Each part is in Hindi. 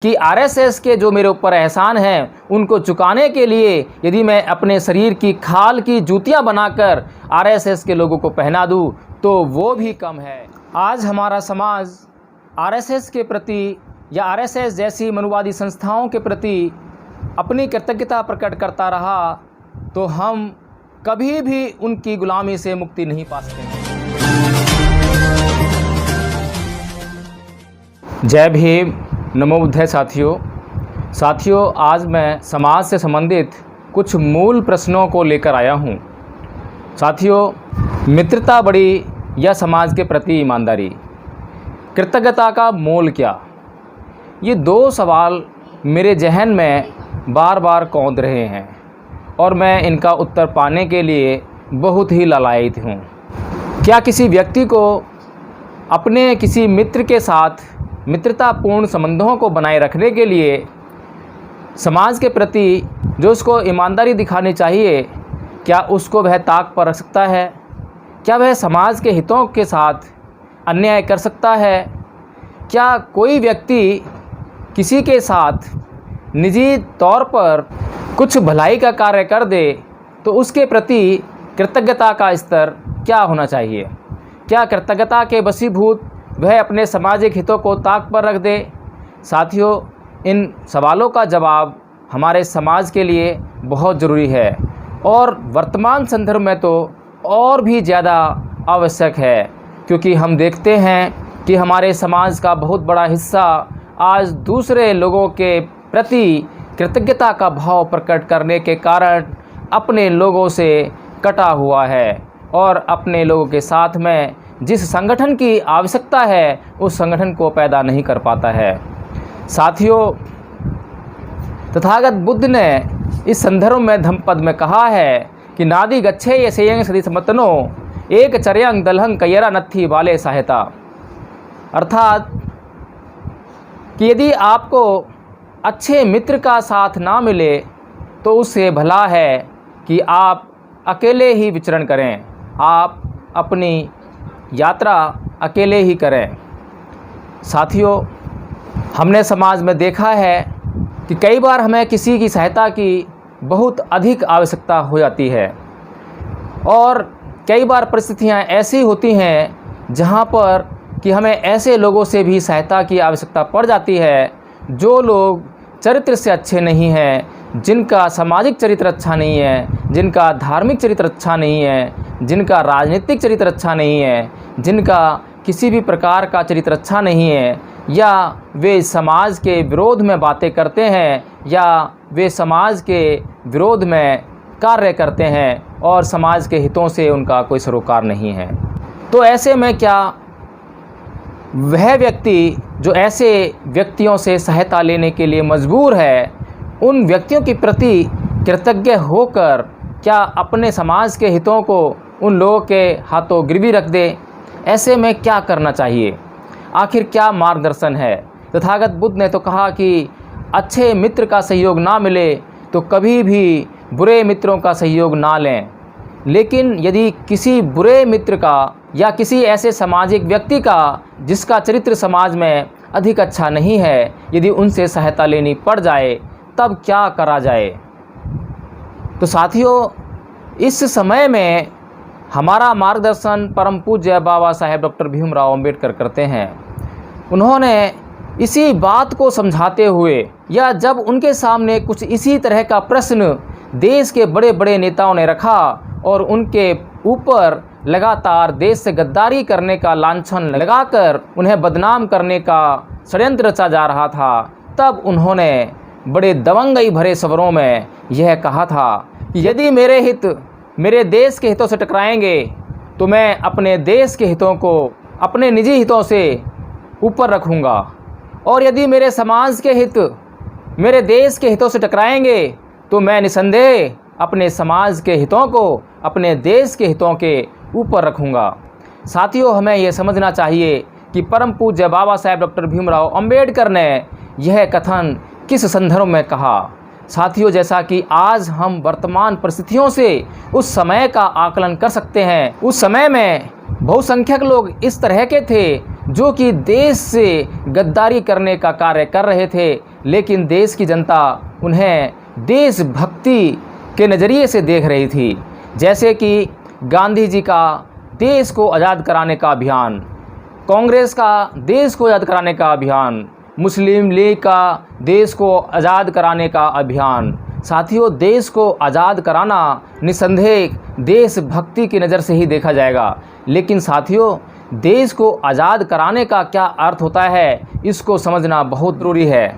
कि आरएसएस के जो मेरे ऊपर एहसान हैं उनको चुकाने के लिए यदि मैं अपने शरीर की खाल की जूतियां बनाकर आरएसएस के लोगों को पहना दूं तो वो भी कम है। आज हमारा समाज आरएसएस के प्रति या आरएसएस जैसी मनुवादी संस्थाओं के प्रति अपनी कृतज्ञता प्रकट करता रहा तो हम कभी भी उनकी गुलामी से मुक्ति नहीं पा सकेंगे। जय भीम, नमो बुद्धाय। साथियों, आज मैं समाज से संबंधित कुछ मूल प्रश्नों को लेकर आया हूँ। साथियों, मित्रता बड़ी या समाज के प्रति ईमानदारी, कृतज्ञता का मोल क्या? ये दो सवाल मेरे जहन में बार बार कौंध रहे हैं और मैं इनका उत्तर पाने के लिए बहुत ही लालायित हूँ। क्या किसी व्यक्ति को अपने किसी मित्र के साथ मित्रतापूर्ण संबंधों को बनाए रखने के लिए समाज के प्रति जो उसको ईमानदारी दिखानी चाहिए, क्या उसको वह ताक पर रख सकता है? क्या वह समाज के हितों के साथ अन्याय कर सकता है? क्या कोई व्यक्ति किसी के साथ निजी तौर पर कुछ भलाई का कार्य कर दे तो उसके प्रति कृतज्ञता का स्तर क्या होना चाहिए? क्या कृतज्ञता के वशीभूत वह अपने सामाजिक हितों को ताक पर रख दे? साथियों, इन सवालों का जवाब हमारे समाज के लिए बहुत ज़रूरी है और वर्तमान संदर्भ में तो और भी ज़्यादा आवश्यक है, क्योंकि हम देखते हैं कि हमारे समाज का बहुत बड़ा हिस्सा आज दूसरे लोगों के प्रति कृतज्ञता का भाव प्रकट करने के कारण अपने लोगों से कटा हुआ है और अपने लोगों के साथ में जिस संगठन की आवश्यकता है उस संगठन को पैदा नहीं कर पाता है। साथियों, तथागत बुद्ध ने इस संदर्भ में धम्मपद में कहा है कि नादि गच्छे ये सेयंग सदी समतनो एक चर्यंग दलहंग कयरा नत्थी वाले सहायता। अर्थात कि यदि आपको अच्छे मित्र का साथ ना मिले तो उससे भला है कि आप अकेले ही विचरण करें, आप अपनी यात्रा अकेले ही करें। साथियों, हमने समाज में देखा है कि कई बार हमें किसी की सहायता की बहुत अधिक आवश्यकता हो जाती है और कई बार परिस्थितियां ऐसी होती हैं जहां पर कि हमें ऐसे लोगों से भी सहायता की आवश्यकता पड़ जाती है जो लोग चरित्र से अच्छे नहीं हैं, जिनका सामाजिक चरित्र अच्छा नहीं है, जिनका धार्मिक चरित्र अच्छा नहीं है, जिनका राजनीतिक चरित्र अच्छा नहीं है, जिनका किसी भी प्रकार का चरित्र अच्छा नहीं है, या वे समाज के विरोध में बातें करते हैं या वे समाज के विरोध में कार्य करते हैं और समाज के हितों से उनका कोई सरोकार नहीं है। तो ऐसे में क्या वह व्यक्ति जो ऐसे व्यक्तियों से सहायता लेने के लिए मजबूर है, उन व्यक्तियों के प्रति कृतज्ञ होकर क्या अपने समाज के हितों को उन लोगों के हाथों गिरवी रख दे? ऐसे में क्या करना चाहिए? आखिर क्या मार्गदर्शन है? तथागत बुद्ध ने तो कहा कि अच्छे मित्र का सहयोग ना मिले तो कभी भी बुरे मित्रों का सहयोग ना लें। लेकिन यदि किसी बुरे मित्र का या किसी ऐसे सामाजिक व्यक्ति का जिसका चरित्र समाज में अधिक अच्छा नहीं है, यदि उनसे सहायता लेनी पड़ जाए तब क्या करा जाए? तो साथियों, इस समय में हमारा मार्गदर्शन परम पूज्य बाबा साहेब डॉक्टर भीमराव अंबेडकर करते हैं। उन्होंने इसी बात को समझाते हुए या जब उनके सामने कुछ इसी तरह का प्रश्न देश के बड़े बड़े नेताओं ने रखा और उनके ऊपर लगातार देश से गद्दारी करने का लांछन लगाकर उन्हें बदनाम करने का षड्यंत्र रचा जा रहा था, तब उन्होंने बड़े दबंगई भरे स्वरों में यह कहा था कि यदि मेरे हित मेरे देश के हितों से टकराएंगे तो मैं अपने देश के हितों को अपने निजी हितों से ऊपर रखूँगा, और यदि मेरे समाज के हित मेरे देश के हितों से टकराएंगे तो मैं निसंदेह अपने समाज के हितों को अपने देश के हितों के ऊपर रखूँगा। साथियों, हमें यह समझना चाहिए कि परम पूज्य बाबा साहेब डॉक्टर भीमराव अंबेडकर ने यह कथन किस संदर्भ में कहा। साथियों, जैसा कि आज हम वर्तमान परिस्थितियों से उस समय का आकलन कर सकते हैं, उस समय में बहुसंख्यक लोग इस तरह के थे जो कि देश से गद्दारी करने का कार्य कर रहे थे, लेकिन देश की जनता उन्हें देशभक्ति के नज़रिए से देख रही थी। जैसे कि गांधी जी का देश को आज़ाद कराने का अभियान, कांग्रेस का देश को आज़ाद कराने का अभियान, मुस्लिम लीग का देश को आज़ाद कराने का अभियान। साथियों, देश को आज़ाद कराना निसंदेह देशभक्ति की नज़र से ही देखा जाएगा। लेकिन साथियों, देश को आज़ाद कराने का क्या अर्थ होता है, इसको समझना बहुत ज़रूरी है।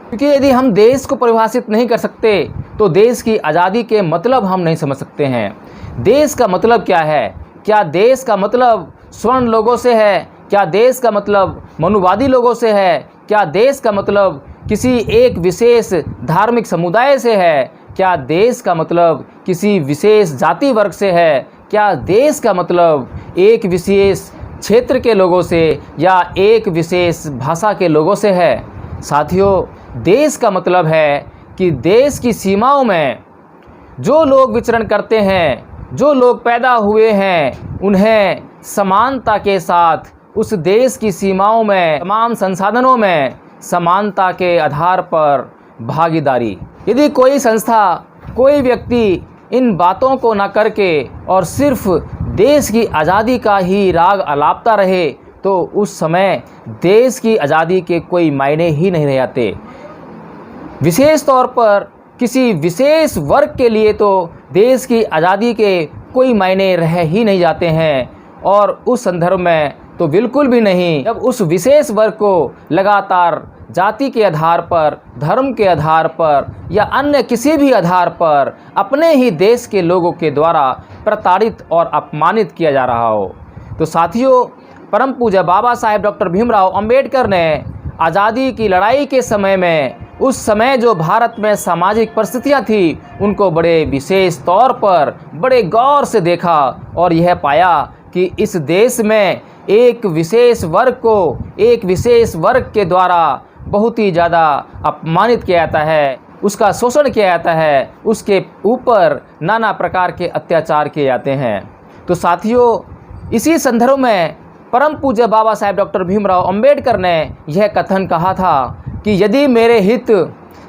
क्योंकि यदि हम देश को परिभाषित नहीं कर सकते तो देश की आज़ादी के मतलब हम नहीं समझ सकते हैं। देश का मतलब क्या है? क्या देश का मतलब स्वर्ण लोगों से है? क्या देश का मतलब मनुवादी लोगों से है? क्या देश का मतलब किसी एक विशेष धार्मिक समुदाय से है? क्या देश का मतलब किसी विशेष जाति वर्ग से है? क्या देश का मतलब एक विशेष क्षेत्र के लोगों से या एक विशेष भाषा के लोगों से है? साथियों, देश का मतलब है कि देश की सीमाओं में जो लोग विचरण करते हैं, जो लोग पैदा हुए हैं, उन्हें समानता के साथ उस देश की सीमाओं में, तमाम संसाधनों में समानता के आधार पर भागीदारी। यदि कोई संस्था, कोई व्यक्ति इन बातों को न करके और सिर्फ देश की आज़ादी का ही राग अलापता रहे तो उस समय देश की आज़ादी के कोई मायने ही नहीं रह जाते। विशेष तौर पर किसी विशेष वर्ग के लिए तो देश की आज़ादी के कोई मायने रह ही नहीं जाते हैं, और उस संदर्भ में तो बिल्कुल भी नहीं जब उस विशेष वर्ग को लगातार जाति के आधार पर, धर्म के आधार पर या अन्य किसी भी आधार पर अपने ही देश के लोगों के द्वारा प्रताड़ित और अपमानित किया जा रहा हो। तो साथियों, परम पूज्य बाबा साहेब डॉक्टर भीमराव अंबेडकर ने आज़ादी की लड़ाई के समय में, उस समय जो भारत में सामाजिक परिस्थितियां थी, उनको बड़े विशेष तौर पर बड़े गौर से देखा और यह पाया कि इस देश में एक विशेष वर्ग को, एक विशेष वर्ग के द्वारा बहुत ही ज़्यादा अपमानित किया जाता है, उसका शोषण किया जाता है, उसके ऊपर नाना प्रकार के अत्याचार किए जाते हैं। तो साथियों, इसी संदर्भ में परम पूज्य बाबा साहेब डॉक्टर भीमराव अंबेडकर ने यह कथन कहा था कि यदि मेरे हित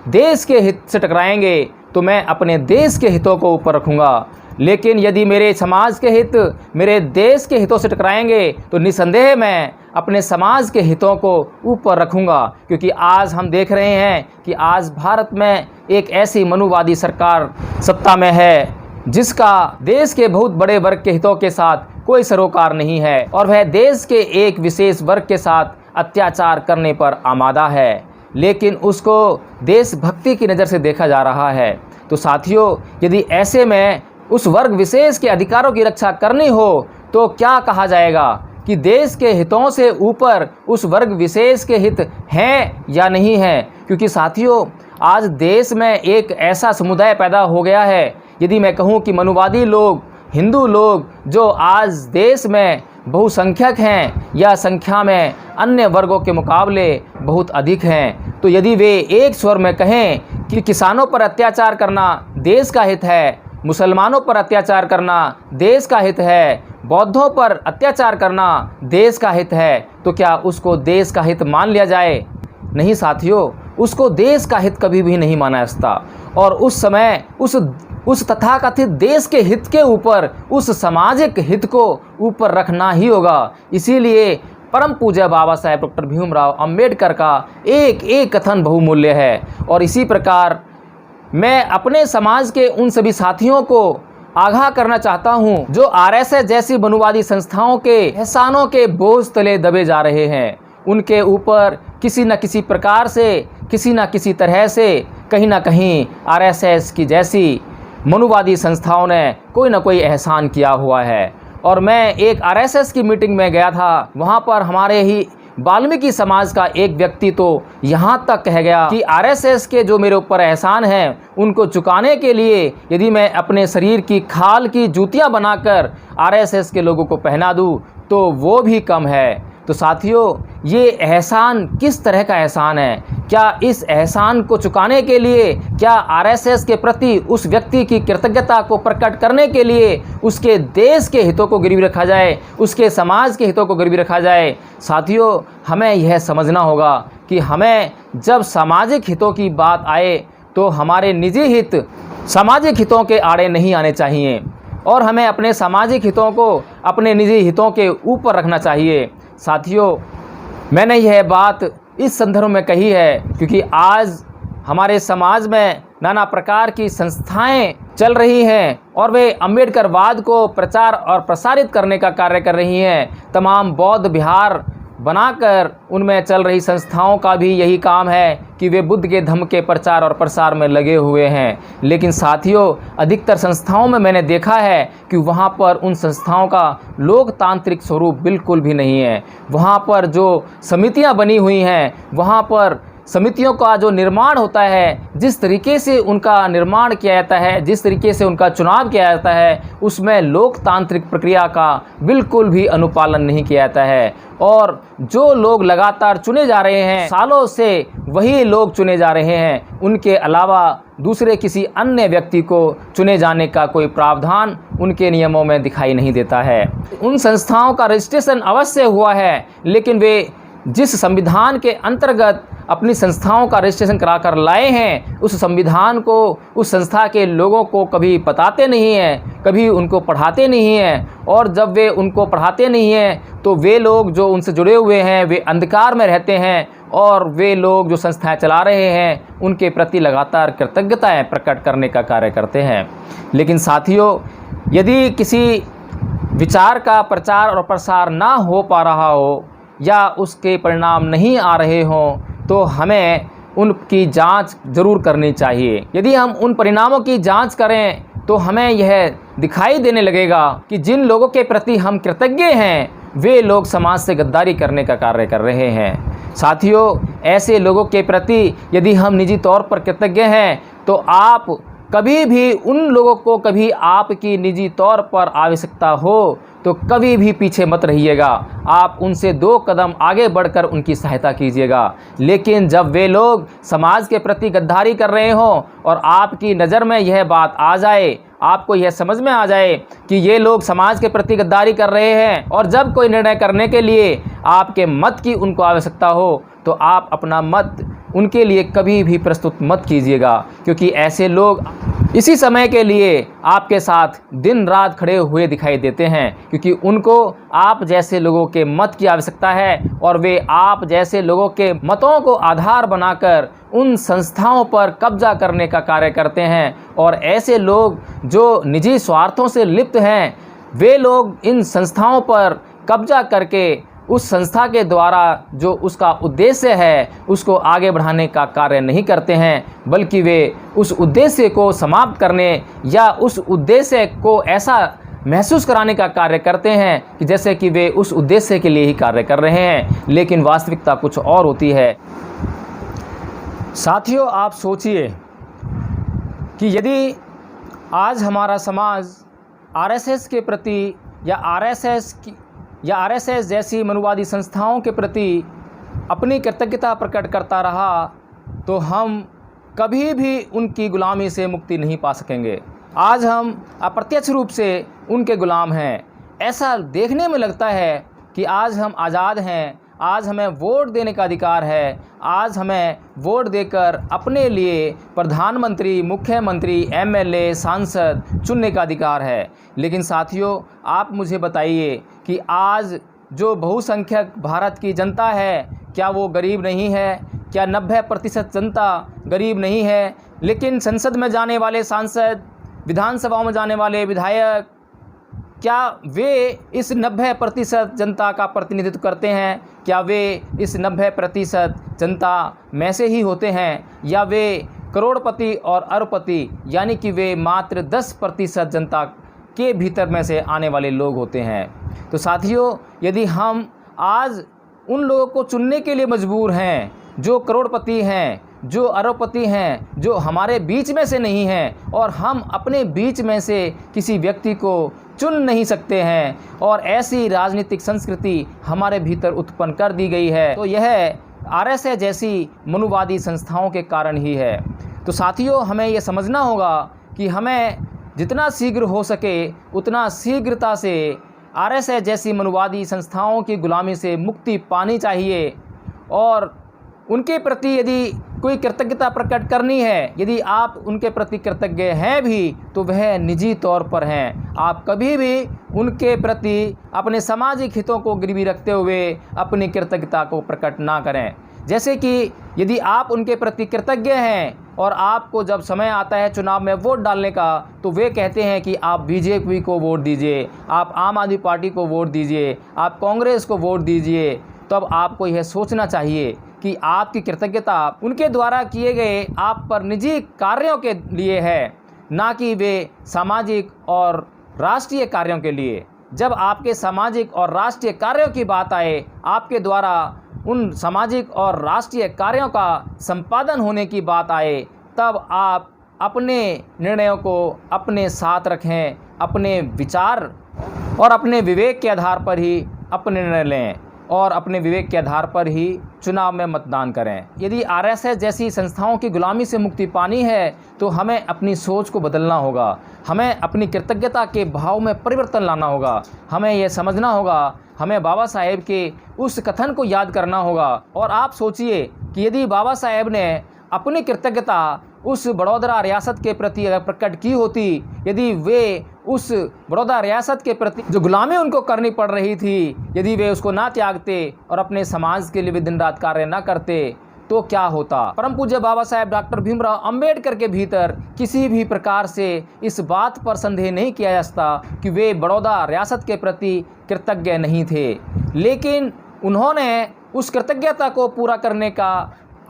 देश के हित से टकराएंगे तो मैं अपने देश के हितों को ऊपर रखूँगा, लेकिन यदि मेरे समाज के हित मेरे देश के हितों से टकराएंगे तो निसंदेह मैं अपने समाज के हितों को ऊपर रखूँगा। क्योंकि आज हम देख रहे हैं कि आज भारत में एक ऐसी मनुवादी सरकार सत्ता में है जिसका देश के बहुत बड़े वर्ग के हितों के साथ कोई सरोकार नहीं है, और वह देश के एक विशेष वर्ग के साथ अत्याचार करने पर आमादा है, लेकिन उसको देशभक्ति की नज़र से देखा जा रहा है। तो साथियों, यदि ऐसे में उस वर्ग विशेष के अधिकारों की रक्षा करनी हो तो क्या कहा जाएगा कि देश के हितों से ऊपर उस वर्ग विशेष के हित हैं या नहीं हैं? क्योंकि साथियों, आज देश में एक ऐसा समुदाय पैदा हो गया है, यदि मैं कहूँ कि मनुवादी लोग, हिंदू लोग, जो आज देश में बहुसंख्यक हैं या संख्या में अन्य वर्गों के मुकाबले बहुत अधिक हैं, तो यदि वे एक स्वर में कहें कि किसानों पर अत्याचार करना देश का हित है, मुसलमानों पर अत्याचार करना देश का हित है, बौद्धों पर अत्याचार करना देश का हित है, तो क्या उसको देश का हित मान लिया जाए? नहीं साथियों, उसको देश का हित कभी भी नहीं माना जाता। और उस समय उस तथाकथित देश के हित के ऊपर उस सामाजिक हित को ऊपर रखना ही होगा। इसीलिए परम पूज्य बाबा साहेब डॉक्टर भीमराव अंबेडकर का एक एक कथन बहुमूल्य है। और इसी प्रकार मैं अपने समाज के उन सभी साथियों को आगाह करना चाहता हूं जो आरएसएस जैसी मनुवादी संस्थाओं के एहसानों के बोझ तले दबे जा रहे हैं। उनके ऊपर किसी न किसी प्रकार से, किसी न किसी तरह से, कहीं ना कहीं आरएसएस की जैसी मनुवादी संस्थाओं ने कोई ना कोई एहसान किया हुआ है। और मैं एक आरएसएस की मीटिंग में गया था, वहाँ पर हमारे ही वाल्मीकि समाज का एक व्यक्ति तो यहाँ तक कह गया कि आरएसएस के जो मेरे ऊपर एहसान हैं उनको चुकाने के लिए यदि मैं अपने शरीर की खाल की जूतियाँ बनाकर आरएसएस के लोगों को पहना दूँ तो वो भी कम है। तो साथियों, ये एहसान किस तरह का एहसान है? क्या इस एहसान को चुकाने के लिए, क्या आरएसएस के प्रति उस व्यक्ति की कृतज्ञता को प्रकट करने के लिए उसके देश के हितों को गिरवी रखा जाए, उसके समाज के हितों को गिरवी रखा जाए? साथियों, हमें यह समझना होगा कि हमें जब सामाजिक हितों की बात आए तो हमारे निजी हित सामाजिक हितों के आड़े नहीं आने चाहिए और हमें अपने सामाजिक हितों को अपने निजी हितों के ऊपर रखना चाहिए। साथियों, मैंने यह बात इस संदर्भ में कही है क्योंकि आज हमारे समाज में नाना प्रकार की संस्थाएं चल रही हैं और वे अम्बेडकरवाद को प्रचार और प्रसारित करने का कार्य कर रही हैं। तमाम बौद्ध विहार बनाकर उनमें चल रही संस्थाओं का भी यही काम है कि वे बुद्ध के धम्म के प्रचार और प्रसार में लगे हुए हैं। लेकिन साथियों, अधिकतर संस्थाओं में मैंने देखा है कि वहाँ पर उन संस्थाओं का लोकतांत्रिक स्वरूप बिल्कुल भी नहीं है। वहाँ पर जो समितियाँ बनी हुई हैं, वहाँ पर समितियों का जो निर्माण होता है, जिस तरीके से उनका निर्माण किया जाता है, जिस तरीके से उनका चुनाव किया जाता है, उसमें लोकतांत्रिक प्रक्रिया का बिल्कुल भी अनुपालन नहीं किया जाता है। और जो लोग लगातार चुने जा रहे हैं, सालों से वही लोग चुने जा रहे हैं, उनके अलावा दूसरे किसी अन्य व्यक्ति को चुने जाने का कोई प्रावधान उनके नियमों में दिखाई नहीं देता है। उन संस्थाओं का रजिस्ट्रेशन अवश्य हुआ है, लेकिन वे जिस संविधान के अंतर्गत अपनी संस्थाओं का रजिस्ट्रेशन कराकर लाए हैं, उस संविधान को उस संस्था के लोगों को कभी बताते नहीं हैं, कभी उनको पढ़ाते नहीं हैं। और जब वे उनको पढ़ाते नहीं हैं तो वे लोग जो उनसे जुड़े हुए हैं वे अंधकार में रहते हैं और वे लोग जो संस्थाएं चला रहे हैं उनके प्रति लगातार कृतज्ञताएं प्रकट करने का कार्य करते हैं। लेकिन साथियों, यदि किसी विचार का प्रचार और प्रसार ना हो पा रहा हो या उसके परिणाम नहीं आ रहे हों तो हमें उनकी जांच ज़रूर करनी चाहिए। यदि हम उन परिणामों की जांच करें तो हमें यह दिखाई देने लगेगा कि जिन लोगों के प्रति हम कृतज्ञ हैं वे लोग समाज से गद्दारी करने का कार्य कर रहे हैं। साथियों, ऐसे लोगों के प्रति यदि हम निजी तौर पर कृतज्ञ हैं तो आप कभी भी उन लोगों को कभी आपकी निजी तौर पर आवश्यकता हो तो कभी भी पीछे मत रहिएगा, आप उनसे 2 कदम आगे बढ़कर उनकी सहायता कीजिएगा। लेकिन जब वे लोग समाज के प्रति गद्दारी कर रहे हों और आपकी नज़र में यह बात आ जाए, आपको यह समझ में आ जाए कि ये लोग समाज के प्रति गद्दारी कर रहे हैं और जब कोई निर्णय करने के लिए आपके मत की उनको आवश्यकता हो तो आप अपना मत उनके लिए कभी भी प्रस्तुत मत कीजिएगा, क्योंकि ऐसे लोग इसी समय के लिए आपके साथ दिन रात खड़े हुए दिखाई देते हैं, क्योंकि उनको आप जैसे लोगों के मत की आवश्यकता है और वे आप जैसे लोगों के मतों को आधार बनाकर उन संस्थाओं पर कब्जा करने का कार्य करते हैं। और ऐसे लोग जो निजी स्वार्थों से लिप्त हैं, वे लोग इन संस्थाओं पर कब्जा करके उस संस्था के द्वारा जो उसका उद्देश्य है उसको आगे बढ़ाने का कार्य नहीं करते हैं, बल्कि वे उस उद्देश्य को समाप्त करने या उस उद्देश्य को ऐसा महसूस कराने का कार्य करते हैं कि जैसे कि वे उस उद्देश्य के लिए ही कार्य कर रहे हैं, लेकिन वास्तविकता कुछ और होती है। साथियों, आप सोचिए कि यदि आज हमारा समाज आरएसएस के प्रति या आरएसएस जैसी मनुवादी संस्थाओं के प्रति अपनी कृतज्ञता प्रकट करता रहा तो हम कभी भी उनकी गुलामी से मुक्ति नहीं पा सकेंगे। आज हम अप्रत्यक्ष रूप से उनके गुलाम हैं। ऐसा देखने में लगता है कि आज हम आज़ाद हैं, आज हमें वोट देने का अधिकार है, आज हमें वोट देकर अपने लिए प्रधानमंत्री, मुख्यमंत्री, एमएलए, सांसद चुनने का अधिकार है। लेकिन साथियों, आप मुझे बताइए कि आज जो बहुसंख्यक भारत की जनता है, क्या वो गरीब नहीं है? क्या 90% जनता गरीब नहीं है? लेकिन संसद में जाने वाले सांसद, विधानसभाओं में जाने वाले विधायक, क्या वे इस 90% जनता का प्रतिनिधित्व करते हैं? क्या वे इस 90% जनता में से ही होते हैं, या वे करोड़पति और अरबपति यानी कि वे मात्र 10% जनता के भीतर में से आने वाले लोग होते हैं? तो साथियों, यदि हम आज उन लोगों को चुनने के लिए मजबूर हैं जो करोड़पति हैं, जो अरबपति हैं, जो हमारे बीच में से नहीं हैं, और हम अपने बीच में से किसी व्यक्ति को चुन नहीं सकते हैं, और ऐसी राजनीतिक संस्कृति हमारे भीतर उत्पन्न कर दी गई है, तो यह आरएसएस जैसी मनुवादी संस्थाओं के कारण ही है। तो साथियों, हमें यह समझना होगा कि हमें जितना शीघ्र हो सके उतना शीघ्रता से आरएसएस जैसी मनुवादी संस्थाओं की गुलामी से मुक्ति पानी चाहिए, और उनके प्रति यदि कोई कृतज्ञता प्रकट करनी है, यदि आप उनके प्रति कृतज्ञ हैं भी, तो वह निजी तौर पर हैं। आप कभी भी उनके प्रति अपने सामाजिक हितों को गिरवी रखते हुए अपनी कृतज्ञता को प्रकट ना करें। जैसे कि यदि आप उनके प्रति कृतज्ञ हैं और आपको जब समय आता है चुनाव में वोट डालने का, तो वे कहते हैं कि आप बीजेपी को वोट दीजिए, आप आम आदमी पार्टी को वोट दीजिए, आप कांग्रेस को वोट दीजिए, तब आपको यह सोचना चाहिए कि आपकी कृतज्ञता उनके द्वारा किए गए आप पर निजी कार्यों के लिए है, ना कि वे सामाजिक और राष्ट्रीय कार्यों के लिए। जब आपके सामाजिक और राष्ट्रीय कार्यों की बात आए, आपके द्वारा उन सामाजिक और राष्ट्रीय कार्यों का संपादन होने की बात आए, तब आप अपने निर्णयों को अपने साथ रखें, अपने विचार और अपने विवेक के आधार पर ही अपने निर्णय लें, और अपने विवेक के आधार पर ही चुनाव में मतदान करें। यदि आरएसएस जैसी संस्थाओं की गुलामी से मुक्ति पानी है, तो हमें अपनी सोच को बदलना होगा, हमें अपनी कृतज्ञता के भाव में परिवर्तन लाना होगा, हमें यह समझना होगा, हमें बाबा साहेब के उस कथन को याद करना होगा। और आप सोचिए कि यदि बाबा साहेब ने अपनी कृतज्ञता उस बड़ौदा रियासत के प्रति अगर प्रकट की होती, यदि वे उस बड़ौदा रियासत के प्रति जो गुलामी उनको करनी पड़ रही थी, यदि वे उसको ना त्यागते और अपने समाज के लिए भी दिन रात कार्य ना करते, तो क्या होता। परम पूज्य बाबा साहेब डॉक्टर भीमराव अंबेडकर के भीतर किसी भी प्रकार से इस बात पर संदेह नहीं किया जा सकता कि वे बड़ौदा रियासत के प्रति कृतज्ञ नहीं थे, लेकिन उन्होंने उस कृतज्ञता को पूरा करने का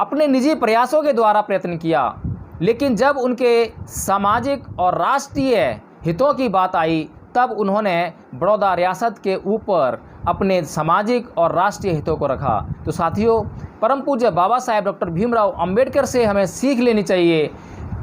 अपने निजी प्रयासों के द्वारा प्रयत्न किया। लेकिन जब उनके सामाजिक और राष्ट्रीय हितों की बात आई, तब उन्होंने बड़ौदा रियासत के ऊपर अपने सामाजिक और राष्ट्रीय हितों को रखा। तो साथियों, परम पूज्य बाबा साहेब डॉक्टर भीमराव अंबेडकर से हमें सीख लेनी चाहिए,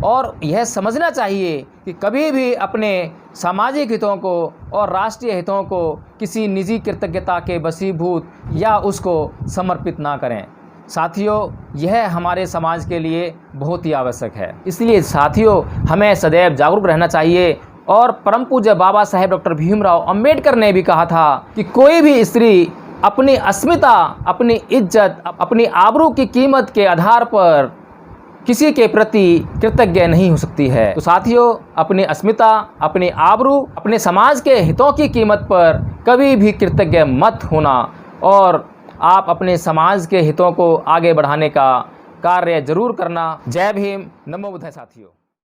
और यह समझना चाहिए कि कभी भी अपने सामाजिक हितों को और राष्ट्रीय हितों को किसी निजी कृतज्ञता के वशीभूत या उसको समर्पित ना करें। साथियों, यह हमारे समाज के लिए बहुत ही आवश्यक है। इसलिए साथियों, हमें सदैव जागरूक रहना चाहिए। और परम पूज्य बाबा साहेब डॉक्टर भीमराव अंबेडकर ने भी कहा था कि कोई भी स्त्री अपनी अस्मिता, अपनी इज्जत, अपनी आबरू की कीमत के आधार पर किसी के प्रति कृतज्ञ नहीं हो सकती है। तो साथियों, अपनी अस्मिता, अपनी आबरू, अपने समाज के हितों की कीमत पर कभी भी कृतज्ञ मत होना, और आप अपने समाज के हितों को आगे बढ़ाने का कार्य जरूर करना। जय भीम, नमो बुद्धाय साथियों।